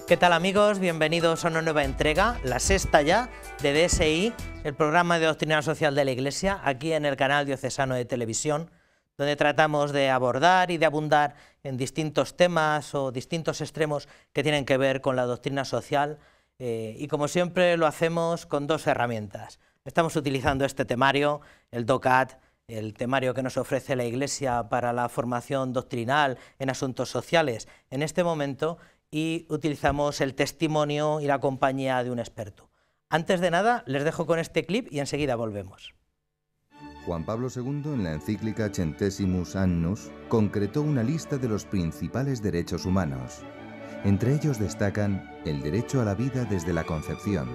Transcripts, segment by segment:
¿Qué tal amigos? Bienvenidos a una nueva entrega, la sexta ya, de DSI, el programa de doctrina social de la Iglesia, aquí en el canal diocesano de televisión, donde tratamos de abordar y de abundar en distintos temas o distintos extremos que tienen que ver con la doctrina social y como siempre lo hacemos con dos herramientas. Estamos utilizando este temario, el DOCAT, el temario que nos ofrece la Iglesia para la formación doctrinal en asuntos sociales en este momento, y utilizamos el testimonio y la compañía de un experto. Antes de nada, les dejo con este clip y enseguida volvemos. Juan Pablo II, en la encíclica Centesimus Annus, concretó una lista de los principales derechos humanos. Entre ellos destacan el derecho a la vida desde la concepción,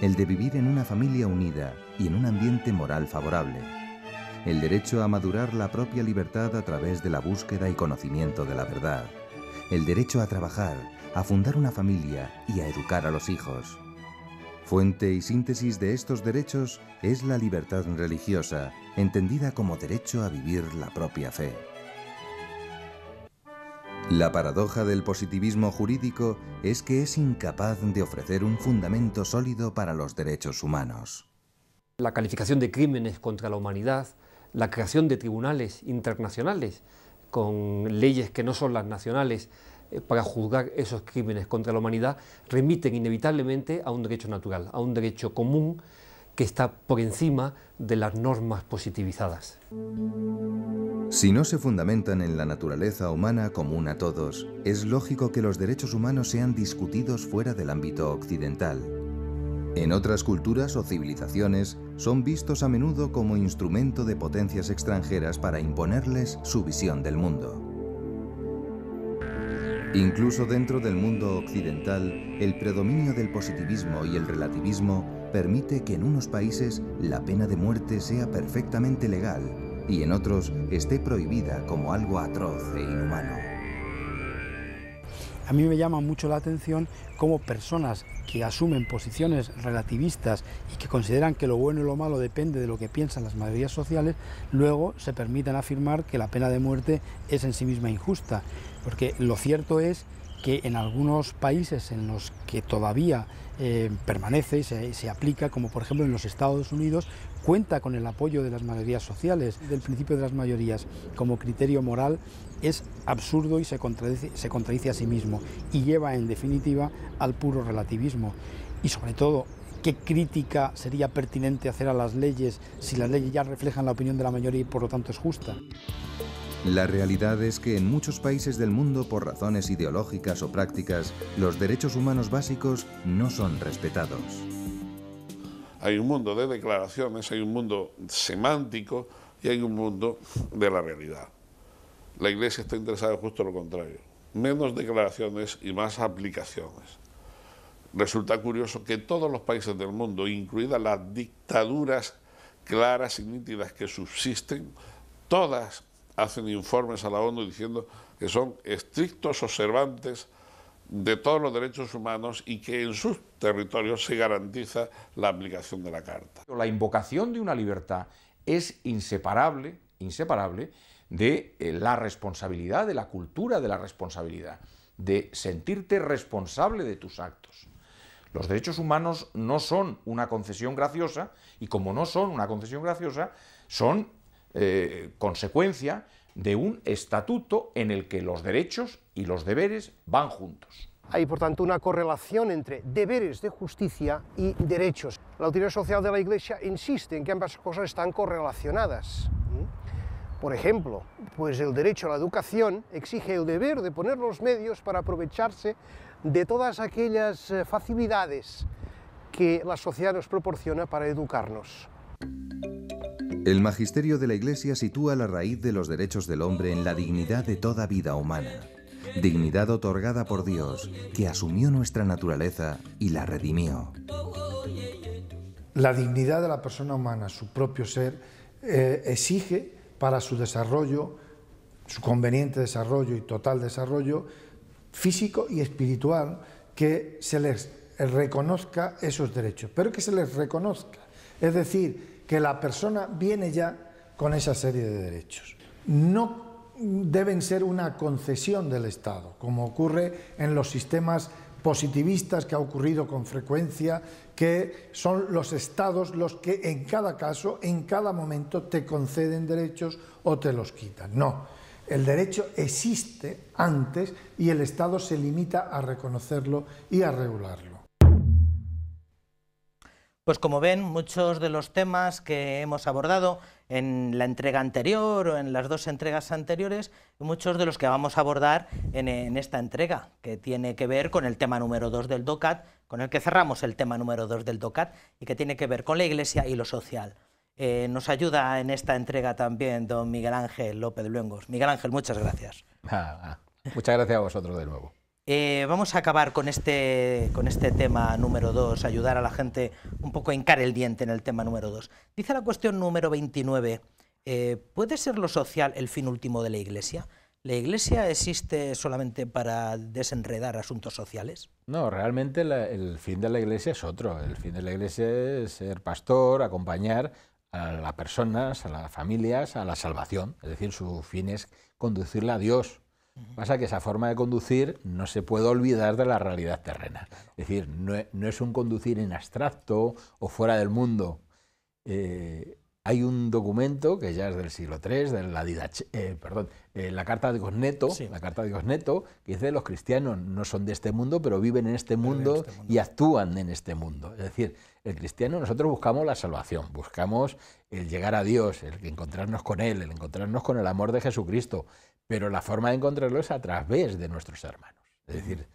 el de vivir en una familia unida y en un ambiente moral favorable, el derecho a madurar la propia libertad a través de la búsqueda y conocimiento de la verdad, el derecho a trabajar, a fundar una familia y a educar a los hijos. Fuente y síntesis de estos derechos es la libertad religiosa, entendida como derecho a vivir la propia fe. La paradoja del positivismo jurídico es que es incapaz de ofrecer un fundamento sólido para los derechos humanos. La calificación de crímenes contra la humanidad, la creación de tribunales internacionales con leyes que no son las nacionales para juzgar esos crímenes contra la humanidad, remiten inevitablemente a un derecho natural, a un derecho común que está por encima de las normas positivizadas. Si no se fundamentan en la naturaleza humana común a todos, es lógico que los derechos humanos sean discutidos fuera del ámbito occidental. En otras culturas o civilizaciones son vistos a menudo como instrumento de potencias extranjeras para imponerles su visión del mundo. Incluso dentro del mundo occidental, el predominio del positivismo y el relativismo permite que en unos países la pena de muerte sea perfectamente legal y en otros esté prohibida como algo atroz e inhumano. A mí me llama mucho la atención cómo personas que asumen posiciones relativistas y que consideran que lo bueno y lo malo depende de lo que piensan las mayorías sociales, luego se permiten afirmar que la pena de muerte es en sí misma injusta, porque lo cierto es que en algunos países en los que todavía permanece y se aplica, como por ejemplo en los Estados Unidos, cuenta con el apoyo de las mayorías sociales, del principio de las mayorías como criterio moral, es absurdo y se contradice a sí mismo y lleva en definitiva al puro relativismo. Y sobre todo, ¿qué crítica sería pertinente hacer a las leyes si las leyes ya reflejan la opinión de la mayoría y por lo tanto es justa? La realidad es que en muchos países del mundo, por razones ideológicas o prácticas, los derechos humanos básicos no son respetados. Hay un mundo de declaraciones, hay un mundo semántico y hay un mundo de la realidad. La Iglesia está interesada en justo lo contrario, menos declaraciones y más aplicaciones. Resulta curioso que todos los países del mundo, incluidas las dictaduras claras y nítidas que subsisten, todas hacen informes a la ONU diciendo que son estrictos observantes de todos los derechos humanos y que en sus territorios se garantiza la aplicación de la Carta. La invocación de una libertad es inseparable de la responsabilidad, de la cultura de la responsabilidad, de sentirte responsable de tus actos. Los derechos humanos no son una concesión graciosa y como no son una concesión graciosa, son consecuencia de un estatuto en el que los derechos y los deberes van juntos. Hay, por tanto, una correlación entre deberes de justicia y derechos. La doctrina social de la Iglesia insiste en que ambas cosas están correlacionadas. Por ejemplo, pues el derecho a la educación exige el deber de poner los medios para aprovecharse de todas aquellas facilidades que la sociedad nos proporciona para educarnos. El magisterio de la Iglesia sitúa la raíz de los derechos del hombre en la dignidad de toda vida humana, dignidad otorgada por Dios, que asumió nuestra naturaleza y la redimió. La dignidad de la persona humana, su propio ser, exige para su desarrollo, su conveniente desarrollo y total desarrollo físico y espiritual, que se les reconozca esos derechos, pero que se les reconozca, es decir, que la persona viene ya con esa serie de derechos. No deben ser una concesión del Estado, como ocurre en los sistemas positivistas, que ha ocurrido con frecuencia, que son los estados los que en cada caso, en cada momento, te conceden derechos o te los quitan. No, el derecho existe antes y el Estado se limita a reconocerlo y a regularlo. Pues como ven, muchos de los temas que hemos abordado en la entrega anterior o en las dos entregas anteriores, muchos de los que vamos a abordar en esta entrega, que tiene que ver con el tema número 2 del DOCAT, con el que cerramos el tema número 2 del DOCAT, y que tiene que ver con la Iglesia y lo social. Nos ayuda en esta entrega también don Miguel Ángel López Luengos. Miguel Ángel, muchas gracias. Muchas gracias a vosotros de nuevo. Vamos a acabar con este tema número 2, ayudar a la gente un poco a hincar el diente en el tema número 2. Dice la cuestión número 29, ¿puede ser lo social el fin último de la Iglesia? ¿La Iglesia existe solamente para desenredar asuntos sociales? No, realmente el fin de la Iglesia es otro. El fin de la Iglesia es ser pastor, acompañar a las personas, a las familias, a la salvación. Es decir, su fin es conducirla a Dios. Pasa que esa forma de conducir no se puede olvidar de la realidad terrena. Es decir, no es un conducir en abstracto o fuera del mundo. Hay un documento que ya es del siglo III, de la Carta de Gosneto, sí. La Carta de Gosneto, que dice que los cristianos no son de este mundo, pero viven en este mundo y actúan en este mundo. Es decir, el cristiano, nosotros buscamos la salvación, buscamos el llegar a Dios, el encontrarnos con Él, el encontrarnos con el amor de Jesucristo, pero la forma de encontrarlo es a través de nuestros hermanos. Es decir,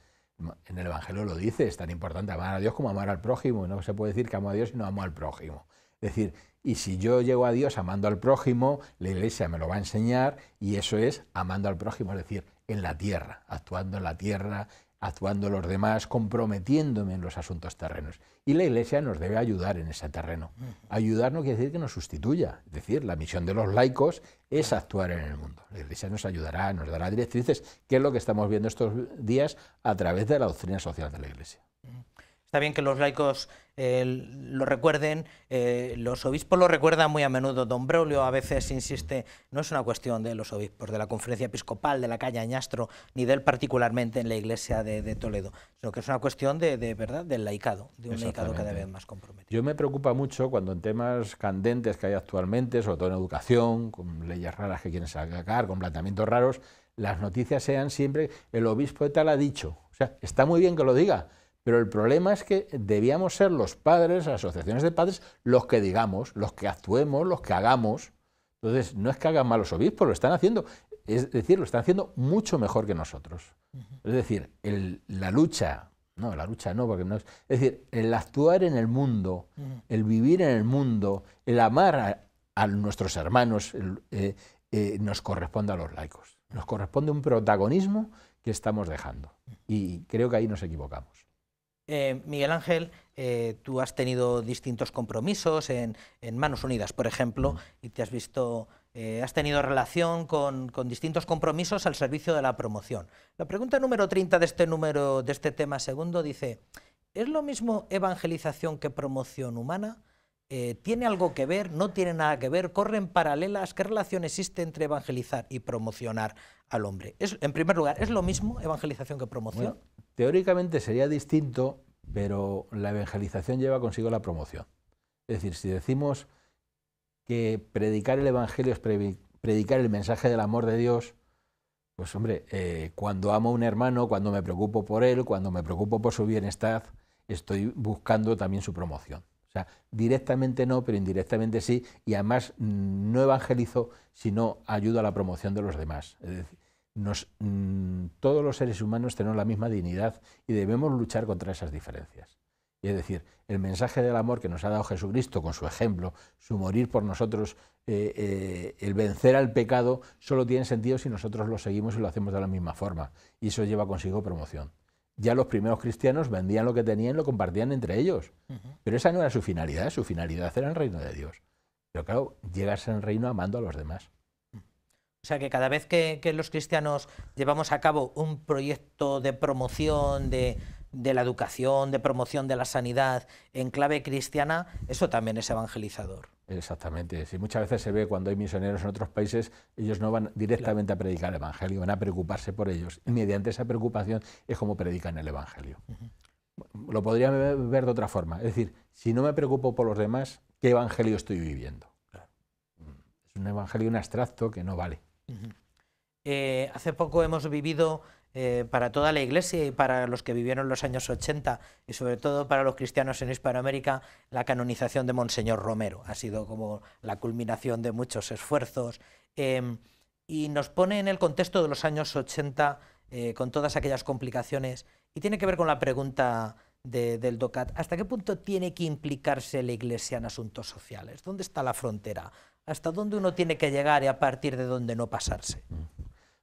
en el Evangelio lo dice, es tan importante amar a Dios como amar al prójimo. No se puede decir que amo a Dios y no amo al prójimo. Es decir, y si yo llego a Dios amando al prójimo, la Iglesia me lo va a enseñar, y eso es amando al prójimo, es decir, en la tierra, actuando en la tierra, actuando los demás, comprometiéndome en los asuntos terrenos. Y la Iglesia nos debe ayudar en ese terreno. Ayudar no quiere decir que nos sustituya. Es decir, la misión de los laicos es actuar en el mundo. La Iglesia nos ayudará, nos dará directrices, que es lo que estamos viendo estos días a través de la doctrina social de la Iglesia. Está bien que los laicos lo recuerden, los obispos lo recuerdan muy a menudo. Don Braulio a veces insiste, no es una cuestión de los obispos, de la Conferencia Episcopal, de la calle Añastro, ni de él particularmente en la Iglesia de Toledo, sino que es una cuestión de verdad, del laicado, de un laicado cada vez más comprometido. Yo me preocupa mucho cuando en temas candentes que hay actualmente, sobre todo en educación, con leyes raras que quieren sacar, con planteamientos raros, las noticias sean siempre el obispo de tal ha dicho. O sea, está muy bien que lo diga, pero el problema es que debíamos ser los padres, las asociaciones de padres, los que digamos, los que actuemos, los que hagamos. Entonces, no es que hagan mal los obispos, lo están haciendo, es decir, lo están haciendo mucho mejor que nosotros. Es decir, la lucha no, porque no es... Es decir, el actuar en el mundo, el vivir en el mundo, el amar a nuestros hermanos, nos corresponde a los laicos. Nos corresponde un protagonismo que estamos dejando. Y creo que ahí nos equivocamos. Miguel Ángel, tú has tenido distintos compromisos en Manos Unidas, por ejemplo, y te has visto, has tenido relación con distintos compromisos al servicio de la promoción. La pregunta número 30 de este tema segundo dice, ¿es lo mismo evangelización que promoción humana? ¿Tiene algo que ver? ¿No tiene nada que ver? ¿Corren paralelas? ¿Qué relación existe entre evangelizar y promocionar al hombre? En primer lugar, ¿es lo mismo evangelización que promoción? Bueno, teóricamente sería distinto, pero la evangelización lleva consigo la promoción. Es decir, si decimos que predicar el evangelio es predicar el mensaje del amor de Dios, pues hombre, cuando amo a un hermano, cuando me preocupo por él, cuando me preocupo por su bienestar, estoy buscando también su promoción. O sea, directamente no, pero indirectamente sí, y además no evangelizo, sino ayudo a la promoción de los demás. Es decir, todos los seres humanos tenemos la misma dignidad y debemos luchar contra esas diferencias. Y es decir, el mensaje del amor que nos ha dado Jesucristo con su ejemplo, su morir por nosotros, el vencer al pecado, solo tiene sentido si nosotros lo seguimos y lo hacemos de la misma forma. Y eso lleva consigo promoción. Ya los primeros cristianos vendían lo que tenían y lo compartían entre ellos. Pero esa no era su finalidad era el reino de Dios. Pero claro, llegas al reino amando a los demás. O sea que cada vez que los cristianos llevamos a cabo un proyecto de promoción de la educación, de promoción de la sanidad en clave cristiana, eso también es evangelizador. Exactamente. Si muchas veces se ve cuando hay misioneros en otros países, ellos no van directamente a predicar el Evangelio, van a preocuparse por ellos. Y mediante esa preocupación es como predican el Evangelio. Lo podría ver de otra forma. Es decir, si no me preocupo por los demás, ¿qué Evangelio estoy viviendo? Es un Evangelio, un abstracto que no vale. Hace poco hemos vivido, para toda la Iglesia y para los que vivieron los años 80 y sobre todo para los cristianos en Hispanoamérica, la canonización de Monseñor Romero. Ha sido como la culminación de muchos esfuerzos y nos pone en el contexto de los años 80 con todas aquellas complicaciones y tiene que ver con la pregunta del DOCAT. ¿Hasta qué punto tiene que implicarse la Iglesia en asuntos sociales? ¿Dónde está la frontera? ¿Hasta dónde uno tiene que llegar y a partir de dónde no pasarse?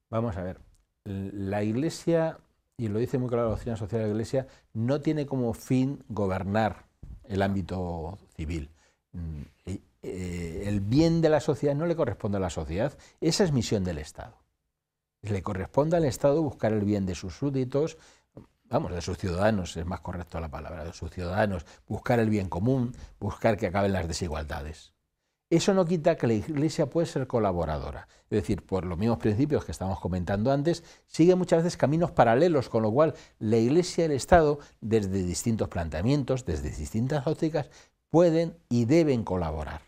Vamos a ver. La Iglesia, y lo dice muy claro la doctrina social de la Iglesia, no tiene como fin gobernar el ámbito civil. El bien de la sociedad no le corresponde a la sociedad, esa es misión del Estado. Le corresponde al Estado buscar el bien de sus súbditos, vamos, de sus ciudadanos, es más correcto la palabra, de sus ciudadanos, buscar el bien común, buscar que acaben las desigualdades. Eso no quita que la Iglesia puede ser colaboradora, es decir, por los mismos principios que estábamos comentando antes, sigue muchas veces caminos paralelos, con lo cual la Iglesia y el Estado, desde distintos planteamientos, desde distintas ópticas, pueden y deben colaborar.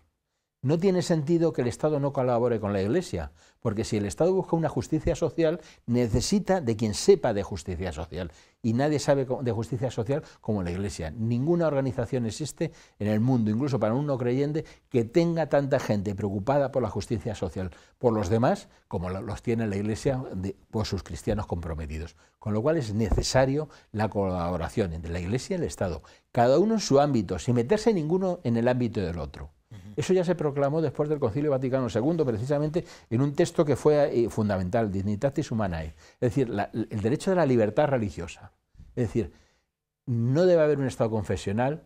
No tiene sentido que el Estado no colabore con la Iglesia, porque si el Estado busca una justicia social, necesita de quien sepa de justicia social. Y nadie sabe de justicia social como la Iglesia. Ninguna organización existe en el mundo, incluso para un no creyente, que tenga tanta gente preocupada por la justicia social, por los demás, como los tiene la Iglesia, por sus cristianos comprometidos. Con lo cual es necesario la colaboración entre la Iglesia y el Estado, cada uno en su ámbito, sin meterse ninguno en el ámbito del otro. Eso ya se proclamó después del Concilio Vaticano II, precisamente en un texto que fue fundamental, Dignitatis Humanae, es decir, el derecho de la libertad religiosa. Es decir, no debe haber un Estado confesional,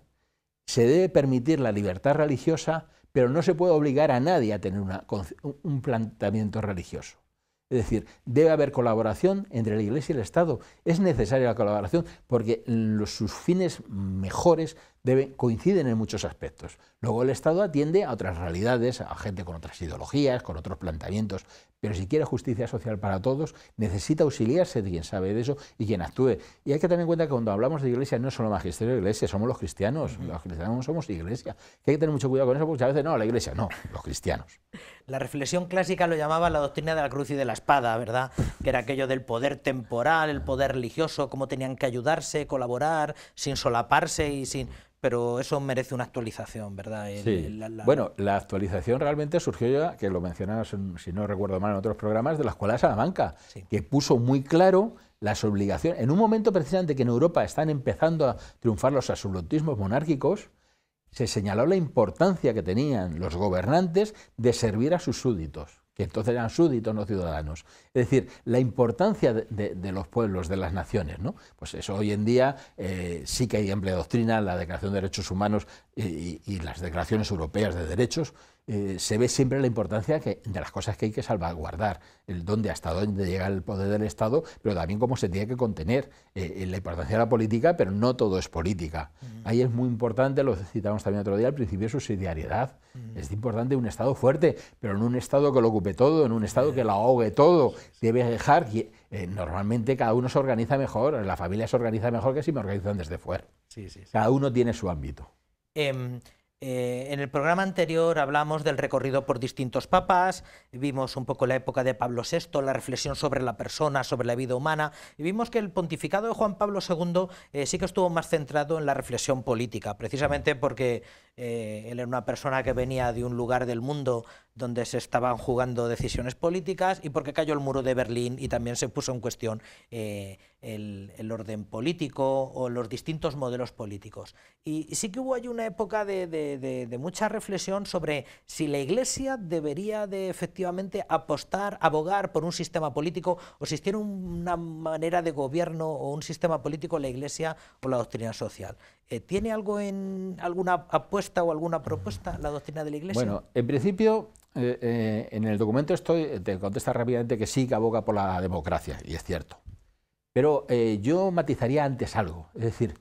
se debe permitir la libertad religiosa, pero no se puede obligar a nadie a tener un planteamiento religioso. Es decir, debe haber colaboración entre la Iglesia y el Estado. Es necesaria la colaboración porque sus fines mejores coinciden en muchos aspectos. Luego el Estado atiende a otras realidades, a gente con otras ideologías, con otros planteamientos, pero si quiere justicia social para todos, necesita auxiliarse de quien sabe de eso y quien actúe. Y hay que tener en cuenta que cuando hablamos de Iglesia no es solo magisterio de Iglesia, somos los cristianos. Los cristianos somos Iglesia. Que hay que tener mucho cuidado con eso porque a veces no, la Iglesia no, los cristianos. La reflexión clásica lo llamaba la doctrina de la cruz y de la espada, ¿verdad? Que era aquello del poder temporal, el poder religioso, cómo tenían que ayudarse, colaborar, sin solaparse y sin... Pero eso merece una actualización, ¿verdad? Sí. Bueno, la actualización realmente surgió ya, que lo mencionabas, si no recuerdo mal, en otros programas, de la Escuela de Salamanca, sí, que puso muy claro las obligaciones. En un momento precisamente que en Europa están empezando a triunfar los absolutismos monárquicos, se señaló la importancia que tenían los gobernantes de servir a sus súbditos, que entonces eran súbditos, no ciudadanos. Es decir, la importancia de los pueblos, de las naciones, ¿no? Pues eso hoy en día sí que hay amplia doctrina, la Declaración de Derechos Humanos y las declaraciones europeas de derechos, se ve siempre la importancia de las cosas que hay que salvaguardar, hasta dónde llega el poder del Estado, pero también cómo se tiene que contener, la importancia de la política, pero no todo es política. Ahí es muy importante, lo citamos también otro día, el principio de subsidiariedad. Es importante un Estado fuerte, pero no un Estado que lo ocupe todo, en un Estado que lo ahogue todo. Debe dejar que normalmente cada uno se organiza mejor, la familia se organiza mejor que si me organizan desde fuera. Sí. Cada uno tiene su ámbito. En el programa anterior hablamos del recorrido por distintos papas, vimos un poco la época de Pablo VI, la reflexión sobre la persona, sobre la vida humana, y vimos que el pontificado de Juan Pablo II sí que estuvo más centrado en la reflexión política, precisamente porque él era una persona que venía de un lugar del mundo donde se estaban jugando decisiones políticas y porque cayó el muro de Berlín y también se puso en cuestión el orden político o los distintos modelos políticos. Y sí que hubo ahí una época de mucha reflexión sobre si la Iglesia debería de efectivamente abogar por un sistema político o si tiene una manera de gobierno o un sistema político la Iglesia o la doctrina social. ¿Tiene alguna apuesta o alguna propuesta la doctrina de la Iglesia? Bueno, en principio, en el documento te contesta rápidamente que sí, que aboga por la democracia, y es cierto. Pero yo matizaría antes algo, es decir,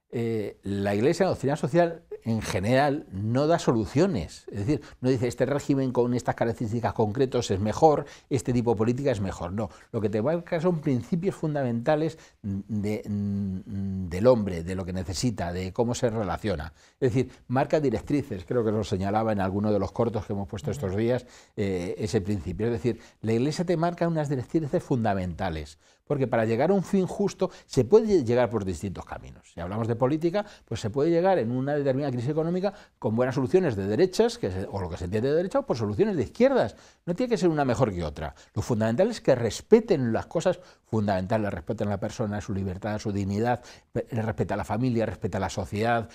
la Iglesia, la doctrina social, en general no da soluciones, es decir, no dice este régimen con estas características concretas es mejor, este tipo de política es mejor, no, lo que te marca son principios fundamentales del hombre, de lo que necesita, de cómo se relaciona, es decir, marca directrices, creo que lo señalaba en alguno de los cortos que hemos puesto estos días, ese principio, es decir, la Iglesia te marca unas directrices fundamentales, porque para llegar a un fin justo se puede llegar por distintos caminos. Si hablamos de política, pues se puede llegar en una determinada crisis económica con buenas soluciones de derechas, o lo que se entiende de derecha, o por soluciones de izquierdas. No tiene que ser una mejor que otra. Lo fundamental es que respeten las cosas fundamentales, respeten a la persona, su libertad, su dignidad, respeta a la familia, respeta a la sociedad,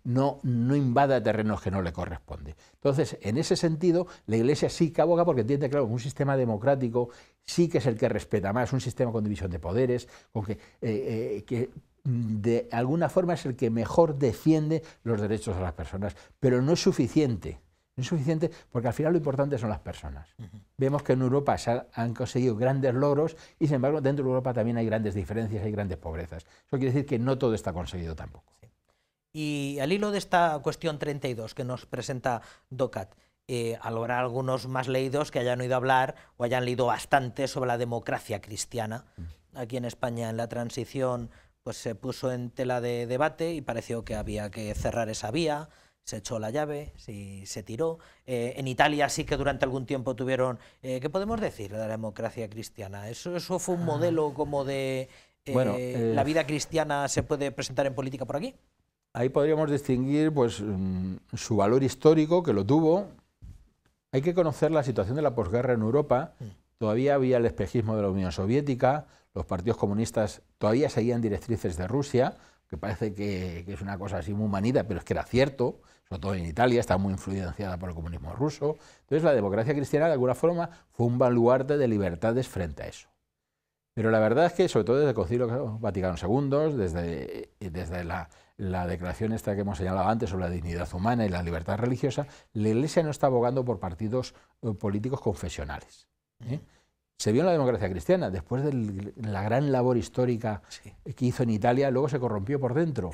no invada terrenos que no le corresponde. Entonces, en ese sentido, la Iglesia sí que aboga porque entiende, claro, un sistema democrático sí que es el que respeta más, un sistema con división de poderes, con que de alguna forma es el que mejor defiende los derechos de las personas, pero no es suficiente. No es suficiente porque al final lo importante son las personas. Vemos que en Europa han conseguido grandes logros y sin embargo dentro de Europa también hay grandes diferencias, hay grandes pobrezas. Eso quiere decir que no todo está conseguido tampoco. Sí. Y al hilo de esta cuestión 32 que nos presenta DOCAT, habrá algunos más leídos que hayan oído hablar o hayan leído bastante sobre la democracia cristiana. Aquí en España en la transición pues se puso en tela de debate y pareció que había que cerrar esa vía, se echó la llave, se tiró. En Italia sí que durante algún tiempo tuvieron, ¿qué podemos decir de la democracia cristiana? ¿Eso fue un modelo como de la vida cristiana se puede presentar en política por aquí? Ahí podríamos distinguir pues, su valor histórico, que lo tuvo. Hay que conocer la situación de la posguerra en Europa. Todavía había el espejismo de la Unión Soviética, los partidos comunistas todavía seguían directrices de Rusia, que parece que es una cosa así muy manida, pero es que era cierto, sobre todo en Italia, está muy influenciada por el comunismo ruso. Entonces la democracia cristiana de alguna forma fue un baluarte de libertades frente a eso. Pero la verdad es que, sobre todo desde el Concilio Vaticano II, desde la declaración esta que hemos señalado antes sobre la dignidad humana y la libertad religiosa, la Iglesia no está abogando por partidos políticos confesionales. Se vio en la democracia cristiana, después de la gran labor histórica que hizo en Italia, luego se corrompió por dentro.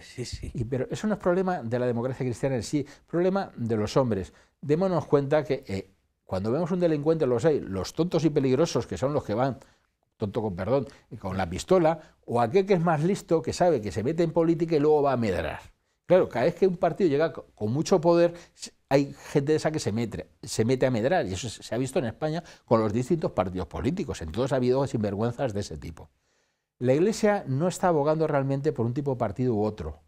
Pero eso no es problema de la democracia cristiana en sí, problema de los hombres. Démonos cuenta que cuando vemos un delincuente, los tontos y peligrosos, que son los que van, tonto con perdón, con la pistola, o aquel que es más listo, que sabe que se mete en política y luego va a medrar. Claro, cada vez que un partido llega con mucho poder, hay gente de esa que se mete a medrar, y eso se ha visto en España con los distintos partidos políticos. En todos ha habido sinvergüenzas de ese tipo. La Iglesia no está abogando realmente por un tipo de partido u otro.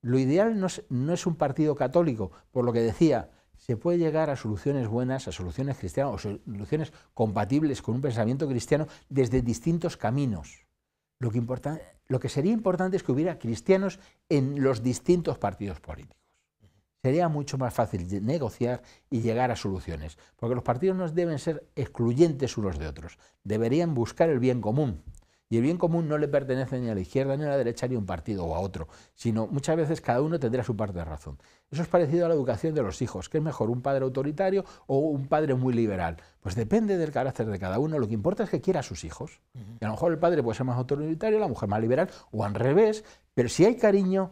Lo ideal no es un partido católico, por lo que decía, se puede llegar a soluciones buenas, a soluciones cristianas, o soluciones compatibles con un pensamiento cristiano desde distintos caminos. Lo que sería importante es que hubiera cristianos en los distintos partidos políticos. Sería mucho más fácil negociar y llegar a soluciones, porque los partidos no deben ser excluyentes unos de otros, deberían buscar el bien común. Y el bien común no le pertenece ni a la izquierda, ni a la derecha, ni a un partido o a otro, sino muchas veces cada uno tendrá su parte de razón. Eso es parecido a la educación de los hijos. ¿Qué es mejor, un padre autoritario o un padre muy liberal? Pues depende del carácter de cada uno. Lo que importa es que quiera a sus hijos. Y a lo mejor el padre puede ser más autoritario, la mujer más liberal, o al revés, pero si hay cariño,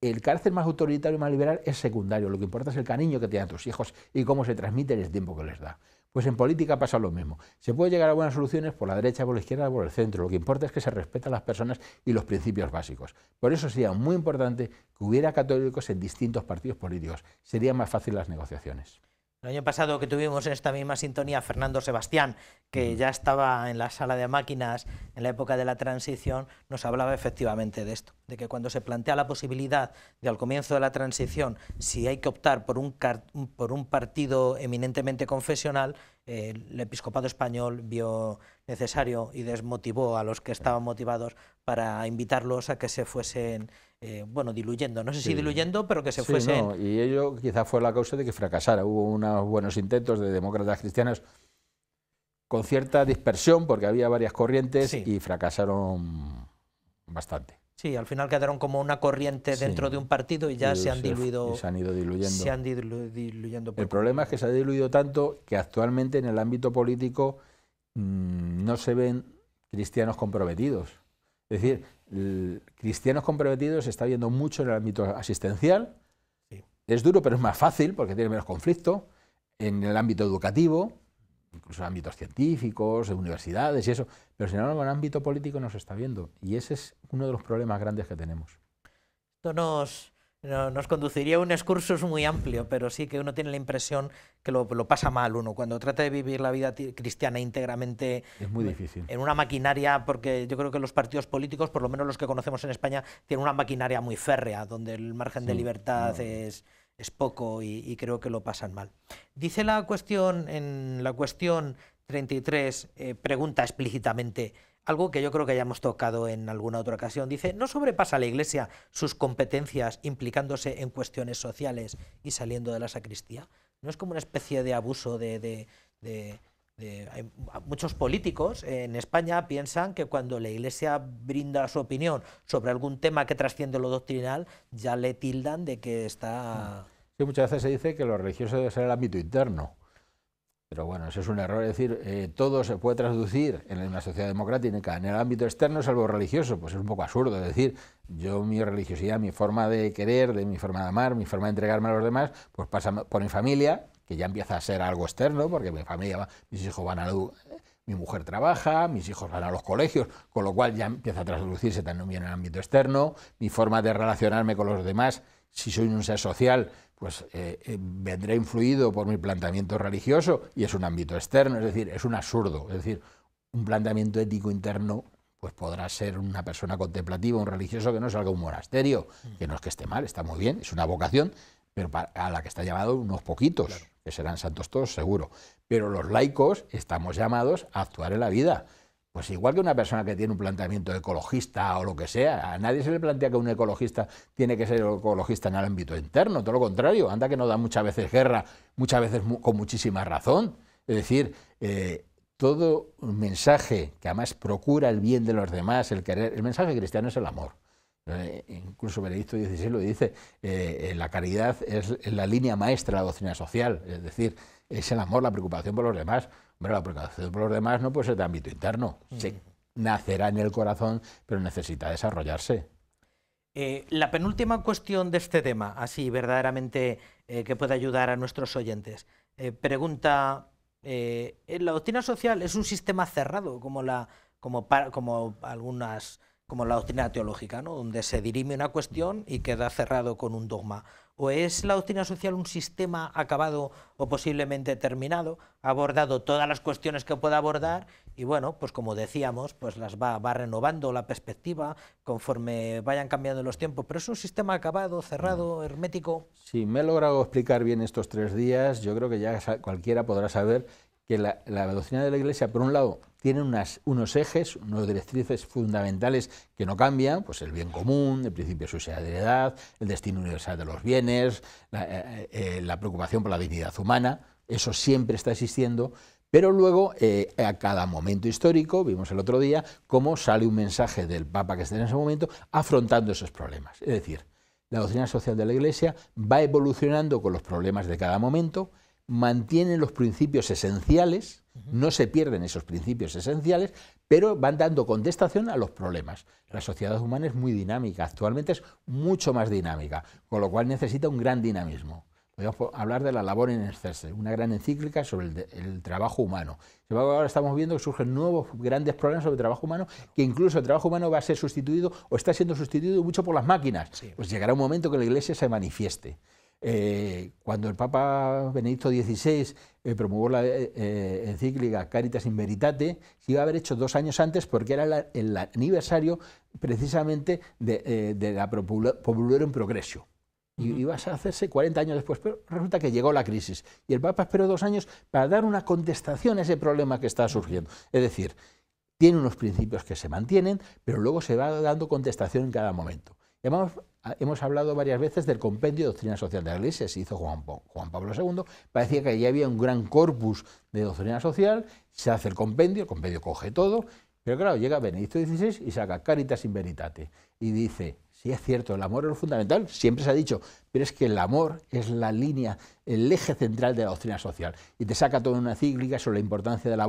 el carácter más autoritario y más liberal es secundario. Lo que importa es el cariño que tienen tus hijos y cómo se transmite en el tiempo que les da. Pues en política pasa lo mismo. Se puede llegar a buenas soluciones por la derecha, por la izquierda, por el centro. Lo que importa es que se respetan las personas y los principios básicos. Por eso sería muy importante que hubiera católicos en distintos partidos políticos. Serían más fáciles las negociaciones. El año pasado que tuvimos en esta misma sintonía Fernando Sebastián, que ya estaba en la sala de máquinas en la época de la transición, nos hablaba efectivamente de esto, de que cuando se plantea la posibilidad de al comienzo de la transición, si hay que optar por un partido eminentemente confesional, el episcopado español vio necesario y desmotivó a los que estaban motivados para invitarlos a que se fuesen diluyendo, no sé si diluyendo, pero que se fuesen... No, y ello quizá fue la causa de que fracasara. Hubo unos buenos intentos de demócratas cristianos con cierta dispersión, porque había varias corrientes y fracasaron bastante. Sí, al final quedaron como una corriente dentro de un partido y ya se han diluido. Se han ido diluyendo. Se han diluyendo. El problema es que se ha diluido tanto que actualmente en el ámbito político no se ven cristianos comprometidos. Es decir, cristianos comprometidos se está viendo mucho en el ámbito asistencial, es duro, pero es más fácil porque tiene menos conflicto en el ámbito educativo, incluso en ámbitos científicos, de universidades y eso, pero sin embargo en el ámbito político no se está viendo, y ese es uno de los problemas grandes que tenemos. Esto nos conduciría a un excursus muy amplio, pero sí que uno tiene la impresión que lo pasa mal uno cuando trata de vivir la vida cristiana íntegramente. Es muy difícil. En una maquinaria, porque yo creo que los partidos políticos, por lo menos los que conocemos en España, tienen una maquinaria muy férrea, donde el margen de libertad es poco y creo que lo pasan mal. Dice la cuestión, en la cuestión 33, pregunta explícitamente algo que yo creo que ya hemos tocado en alguna otra ocasión. Dice, ¿no sobrepasa la Iglesia sus competencias implicándose en cuestiones sociales y saliendo de la sacristía? ¿No es como una especie de abuso muchos políticos en España piensan que cuando la Iglesia brinda su opinión sobre algún tema que trasciende lo doctrinal, ya le tildan de que está... Sí, muchas veces se dice que lo religioso debe ser el ámbito interno. Pero bueno, eso es un error, es decir, todo se puede traducir en una sociedad democrática en el ámbito externo, salvo religioso, pues es un poco absurdo. Es decir, yo mi religiosidad, mi forma de querer, mi forma de amar, mi forma de entregarme a los demás, pues pasa por mi familia, que ya empieza a ser algo externo, porque mi familia, mis hijos van a mi mujer trabaja, mis hijos van a los colegios, con lo cual ya empieza a traducirse también en el ámbito externo, mi forma de relacionarme con los demás, si soy un ser social, pues vendrá influido por mi planteamiento religioso y es un ámbito externo, es decir, es un absurdo, es decir, un planteamiento ético interno pues podrá ser una persona contemplativa, un religioso que no salga a un monasterio, que no es que esté mal, está muy bien, es una vocación, pero a la que está llamado unos poquitos, claro, que serán santos todos seguro, pero los laicos estamos llamados a actuar en la vida. Pues igual que una persona que tiene un planteamiento ecologista o lo que sea, a nadie se le plantea que un ecologista tiene que ser ecologista en el ámbito interno, todo lo contrario, anda que nos da muchas veces guerra, muchas veces con muchísima razón. Es decir, todo mensaje que además procura el bien de los demás, el querer, el mensaje cristiano es el amor. Incluso Benedicto XVI lo dice, la caridad es la línea maestra de la doctrina social, es decir, es el amor, la preocupación por los demás. Hombre, la preocupación por los demás no puede ser de ámbito interno, nacerá en el corazón, pero necesita desarrollarse. La penúltima cuestión de este tema, así verdaderamente que puede ayudar a nuestros oyentes, pregunta, ¿la doctrina social es un sistema cerrado como la doctrina teológica, ¿no?, donde se dirime una cuestión y queda cerrado con un dogma? ¿O es la doctrina social un sistema acabado o posiblemente terminado, ha abordado todas las cuestiones que pueda abordar y bueno, pues como decíamos, pues las va renovando la perspectiva conforme vayan cambiando los tiempos, pero es un sistema acabado, cerrado, hermético? Si me he logrado explicar bien estos 3 días, yo creo que ya cualquiera podrá saber que la doctrina de la Iglesia, por un lado, tiene unos ejes, unas directrices fundamentales que no cambian, pues el bien común, el principio de subsidiariedad, el destino universal de los bienes, la preocupación por la dignidad humana, eso siempre está existiendo, pero luego a cada momento histórico, vimos el otro día, cómo sale un mensaje del Papa que esté en ese momento afrontando esos problemas. Es decir, la doctrina social de la Iglesia va evolucionando con los problemas de cada momento, mantienen los principios esenciales, no se pierden esos principios esenciales, pero van dando contestación a los problemas. La sociedad humana es muy dinámica, actualmente es mucho más dinámica, con lo cual necesita un gran dinamismo. Podemos hablar de la Labor in Excelsis, una gran encíclica sobre el trabajo humano. Ahora estamos viendo que surgen nuevos grandes problemas sobre el trabajo humano, que incluso el trabajo humano va a ser sustituido o está siendo sustituido mucho por las máquinas. Sí. Pues llegará un momento que la Iglesia se manifieste. Cuando el Papa Benedicto XVI promulgó la encíclica Caritas in Veritate, se iba a haber hecho 2 años antes porque era el aniversario precisamente de la Populorum Progressio. Y iba a hacerse 40 años después, pero resulta que llegó la crisis y el Papa esperó 2 años para dar una contestación a ese problema que está surgiendo. Es decir, tiene unos principios que se mantienen, pero luego se va dando contestación en cada momento. Hemos hablado varias veces del compendio de doctrina social de la Iglesia, se hizo Juan Pablo II, parecía que ya había un gran corpus de doctrina social, se hace el compendio coge todo, pero claro, llega Benedicto XVI y saca Caritas in Veritate y dice, Sí, es cierto, el amor es lo fundamental, siempre se ha dicho, pero es que el amor es la línea, el eje central de la doctrina social. Y te saca toda una encíclica sobre la importancia del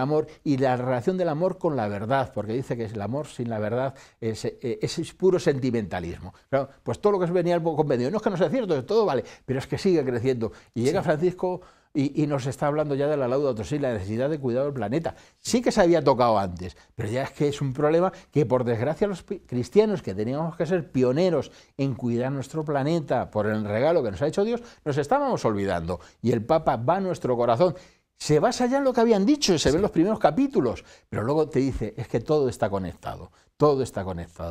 amor y la relación del amor con la verdad, porque dice que el amor sin la verdad es puro sentimentalismo. Claro, pues todo lo que venía al convenio, no es que no sea cierto, todo vale, pero es que sigue creciendo. Y llega Francisco y nos está hablando ya de la Laudato Si, la necesidad de cuidado del planeta. Sí que se había tocado antes, pero ya es que es un problema que, por desgracia, los cristianos, que teníamos que ser pioneros en cuidar nuestro planeta por el regalo que nos ha hecho Dios, nos estábamos olvidando. Y el Papa va a nuestro corazón. Se basa ya en lo que habían dicho, se ven los primeros capítulos, pero luego te dice, es que todo está conectado,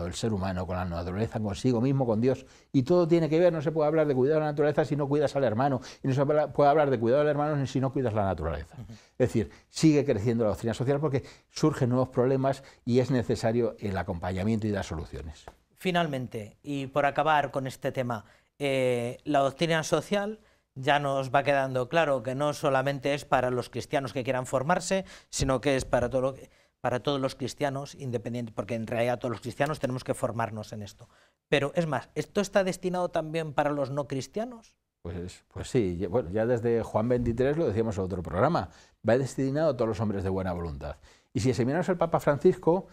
el ser humano con la naturaleza, consigo mismo, con Dios, y todo tiene que ver, no se puede hablar de cuidar de la naturaleza si no cuidas al hermano, y no se puede hablar de cuidar al hermano si no cuidas la naturaleza. Es decir, sigue creciendo la doctrina social porque surgen nuevos problemas y es necesario el acompañamiento y las soluciones. Finalmente, y por acabar con este tema, la doctrina social ya nos va quedando claro que no solamente es para los cristianos que quieran formarse, sino que es para todos los cristianos, independientes, porque en realidad todos los cristianos tenemos que formarnos en esto. Pero es más, ¿esto está destinado también para los no cristianos? Pues sí, bueno, ya desde Juan 23 lo decíamos en otro programa, va destinado a todos los hombres de buena voluntad. Y si examinamos el Papa Francisco,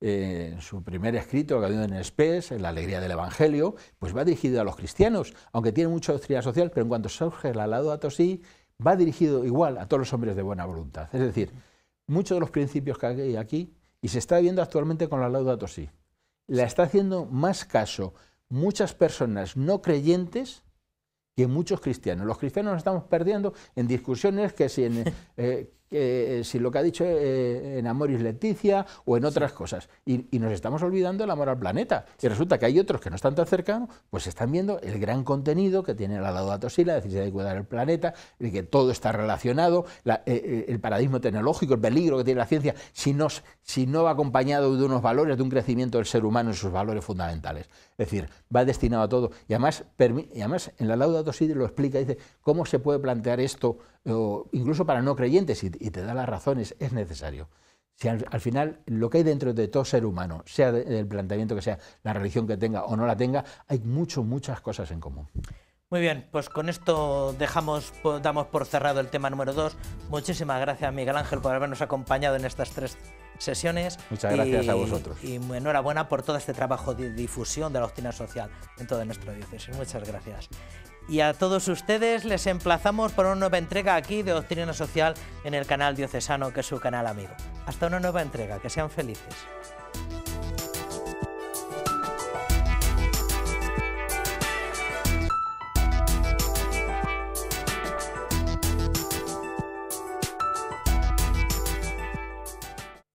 en su primer escrito, Gaudium et Spes, en la alegría del Evangelio, pues va dirigido a los cristianos, aunque tiene mucha doctrina social, pero en cuanto surge la Laudato Si, va dirigido igual a todos los hombres de buena voluntad. Es decir, muchos de los principios que hay aquí, y se está viendo actualmente con la Laudato Si, la está haciendo más caso muchas personas no creyentes que muchos cristianos. Los cristianos nos estamos perdiendo en discusiones que si lo que ha dicho en Amoris Laetitia o en otras cosas. Y nos estamos olvidando del amor al planeta. Y resulta que hay otros que no están tan cercanos, pues están viendo el gran contenido que tiene la Laudato Si, la necesidad de cuidar el planeta, de que todo está relacionado, el paradigma tecnológico, el peligro que tiene la ciencia, si no va acompañado de unos valores, de un crecimiento del ser humano en sus valores fundamentales. Es decir, va destinado a todo. Y además en la Laudato Si lo explica, dice, cómo se puede plantear esto, incluso para no creyentes, y te da las razones, es necesario. Si al final lo que hay dentro de todo ser humano, sea del planteamiento que sea, la religión que tenga o no la tenga, hay muchas cosas en común. Muy bien, pues con esto damos por cerrado el tema número 2. Muchísimas gracias, Miguel Ángel, por habernos acompañado en estas 3 sesiones. Muchas gracias a vosotros. Y enhorabuena por todo este trabajo de difusión de la doctrina social en toda nuestra diócesis. Muchas gracias. Y a todos ustedes les emplazamos por una nueva entrega aquí de Doctrina Social en el canal diocesano, que es su canal amigo. Hasta una nueva entrega, que sean felices.